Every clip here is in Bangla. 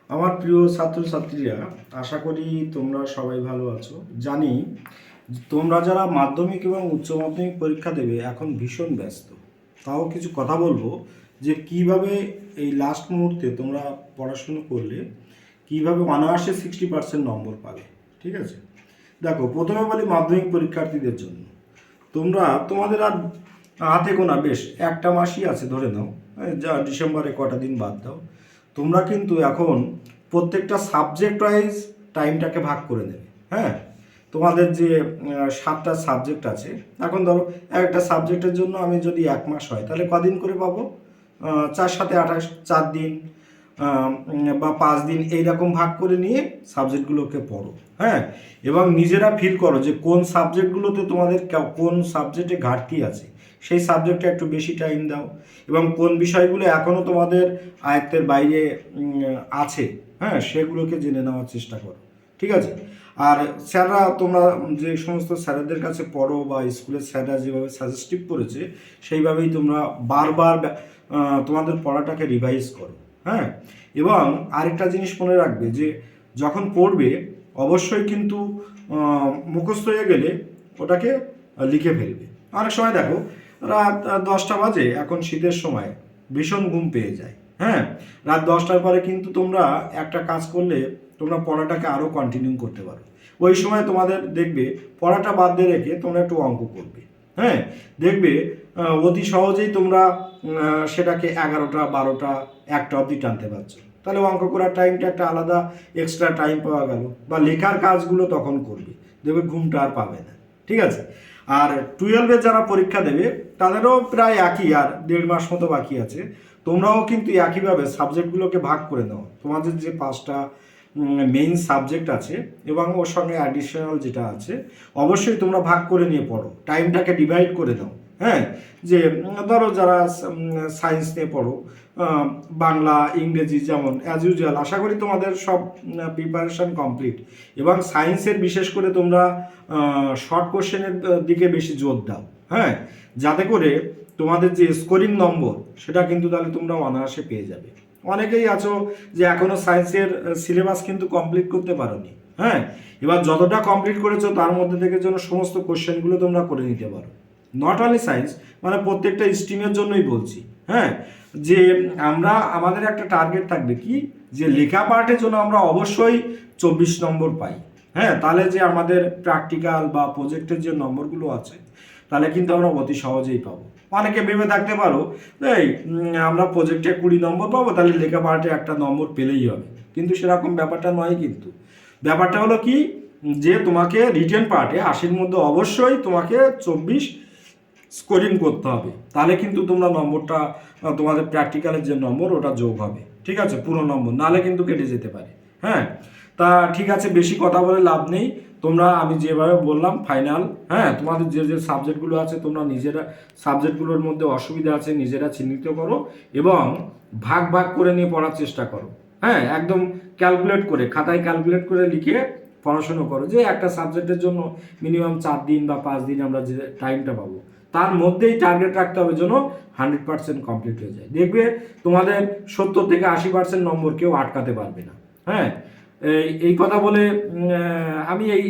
আমার প্রিয় ছাত্রছাত্রীরা, আশা করি তোমরা সবাই ভালো আছো। জানি তোমরা যারা মাধ্যমিক এবং উচ্চ মাধ্যমিক পরীক্ষা দেবে এখন ভীষণ ব্যস্ত। তাও কিছু কথা বলবো যে কিভাবে এই লাস্ট মুহূর্তে তোমরা পড়াশুনো করলে কিভাবে অনায়াসে 60% নম্বর পাবে। ঠিক আছে, দেখো প্রথমে বলি মাধ্যমিক পরীক্ষার্থীদের জন্য। তোমরা তোমাদের আর হাতে গোনা বেশ একটা মাসই আছে ধরে নাও, যা ডিসেম্বরে কটা দিন বাদ দাও। তোমরা কিন্তু এখন প্রত্যেকটা সাবজেক্ট ওয়াইজ টাইমটাকে ভাগ করে নেবে। হ্যাঁ, তোমাদের যে 7টা সাবজেক্ট আছে, এখন ধরো একটা সাবজেক্টের জন্য আমি যদি 1 মাস হয় তাহলে কদিন করে পাবো? 4 7 28, 4 দিন বা 5 দিন এইরকম ভাগ করে নিয়ে সাবজেক্টগুলোকে পড়ো। হ্যাঁ, এবং নিজেরা ফিল করো যে কোন সাবজেক্টগুলোতে তোমাদের কোন সাবজেক্টে ঘাটতি আছে, সেই সাবজেক্টে একটু বেশি টাইম দাও। এবং কোন বিষয়গুলো এখনও তোমাদের আয়ত্তের বাইরে আছে, হ্যাঁ, সেগুলোকে জেনে নেওয়ার চেষ্টা করো। ঠিক আছে, আর স্যাররা, তোমরা যে সমস্ত স্যারদের কাছে পড়ো বা স্কুলের স্যাররা যেভাবে সাজেস্টিভ করেছে সেইভাবেই তোমরা বারবার তোমাদের পড়াটাকে রিভাইজ করো। হ্যাঁ, এবং আরেকটা জিনিস মনে রাখবে যে যখন পড়বে অবশ্যই কিন্তু মুখস্থ হয়ে গেলে ওটাকে লিখে ফেলবে। অনেক সময় দেখো রাত 10টা বাজে, এখন শীতের সময় ভীষণ ঘুম পেয়ে যায়। হ্যাঁ, রাত 10টার পরে কিন্তু তোমরা একটা কাজ করলে তোমরা পড়াটাকে আরও কন্টিনিউ করতে পারো। ওই সময় তোমাদের দেখবে পড়াটা বাদ দিয়ে রেখে তোমরা একটু অঙ্ক করবে। হ্যাঁ, দেখবে অতি সহজেই তোমরা সেটাকে 11টা 12টা 1টা অবধি টানতে পারছো। তাহলে অঙ্ক করার টাইমটা একটা আলাদা এক্সট্রা টাইম পাওয়া গেল, বা লেখার কাজগুলো তখন করবে, দেখবে ঘুমটা আর পাবে না। ঠিক আছে, আর 12-এ যারা পরীক্ষা দেবে তাদেরও প্রায় একই, আর 1.5 মাস মতো বাকি আছে। তোমরাও কিন্তু একইভাবে সাবজেক্টগুলোকে ভাগ করে নাও। তোমাদের যে 5টা মেইন সাবজেক্ট আছে এবং ওর সঙ্গে অ্যাডিশনাল যেটা আছে, অবশ্যই তোমরা ভাগ করে নিয়ে পড়ো, টাইমটাকে ডিভাইড করে দাও। হ্যাঁ, যে ধরো যারা সায়েন্স নিয়ে পড়ো, বাংলা ইংরেজি যেমন অ্যাজ ইউজুয়াল, আশা করি তোমাদের সব প্রিপারেশন কমপ্লিট। এবং সায়েন্সের বিশেষ করে তোমরা শর্ট কোশ্চেনের দিকে বেশি জোর দাও। হ্যাঁ, যাতে করে তোমাদের যে স্কোরিং নম্বর সেটা কিন্তু তাহলে তোমরা অনায়াসে পেয়ে যাবে। অনেকেই আছো যে এখনও সায়েন্সের সিলেবাস কিন্তু কমপ্লিট করতে পারোনি। হ্যাঁ, এবার যতটা কমপ্লিট করেছো তার মধ্যে থেকে যেন সমস্ত কোশ্চেনগুলো তোমরা করে নিতে পারো। নট অনলি সায়েন্স, মানে প্রত্যেকটা স্ট্রিমের জন্যই বলছি। হ্যাঁ, যে আমাদের একটা টার্গেট থাকবে কি, যে লেখা পার্টের জন্য আমরা অবশ্যই 24 নম্বর পাই। হ্যাঁ, তাহলে যে আমাদের প্র্যাকটিক্যাল বা প্রজেক্টের যে নম্বরগুলো আছে তাহলে কিন্তু আমরা অতি সহজেই পাবো। অনেকে ভেবে থাকতে পারো এই আমরা প্রজেক্টে 20 নম্বর পাবো, তাহলে লেখা পার্টে একটা নম্বর পেলেই হবে, কিন্তু সেরকম ব্যাপারটা নয়। কিন্তু ব্যাপারটা হলো কি, যে তোমাকে রিটেন পার্টে 80-র মধ্যে অবশ্যই তোমাকে 24 স্কোরিং করতে হবে, তাহলে কিন্তু তোমরা নম্বরটা, তোমাদের প্র্যাকটিক্যালের যে নম্বর ওটা যোগ হবে। ঠিক আছে, পুরো নম্বর, নাহলে কিন্তু কেটে যেতে পারে। হ্যাঁ, তা ঠিক আছে, বেশি কথা বলে লাভ নেই। তোমরা আমি যেভাবে বললাম ফাইনাল, হ্যাঁ, তোমাদের যে যে সাবজেক্টগুলো আছে তোমরা নিজেরা সাবজেক্টগুলোর মধ্যে অসুবিধা আছে নিজেরা চিহ্নিত করো এবং ভাগ ভাগ করে নিয়ে পড়ার চেষ্টা করো। হ্যাঁ, একদম ক্যালকুলেট করে, খাতায় ক্যালকুলেট করে লিখে পড়াশুনো করো যে একটা সাবজেক্টের জন্য মিনিমাম 4 দিন বা 5 দিন আমরা যে টাইমটা পাবো তার মধ্যেই টার্গেট রাখতে হবে যেন 100% কমপ্লিট হয়ে যায়। দেখবে তোমাদের 70 থেকে 80% নম্বর কেউ আটকাতে পারবে না। হ্যাঁ, এই কথা বলে আমি এই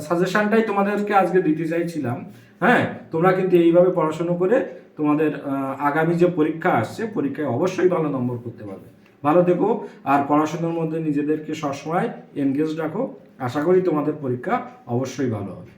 সাজেশনটাই তোমাদেরকে আজকে দিতে চাইছিলাম। হ্যাঁ, তোমরা কিন্তু এইভাবে পড়াশুনো করে তোমাদের আগামী যে পরীক্ষা আসছে পরীক্ষায় অবশ্যই ভালো নম্বর করতে পারবে। ভালো থেকো, আর পড়াশোনার মধ্যে নিজেদেরকে সবসময় এনগেজ রাখো। আশা করি তোমাদের পরীক্ষা অবশ্যই ভালো হবে।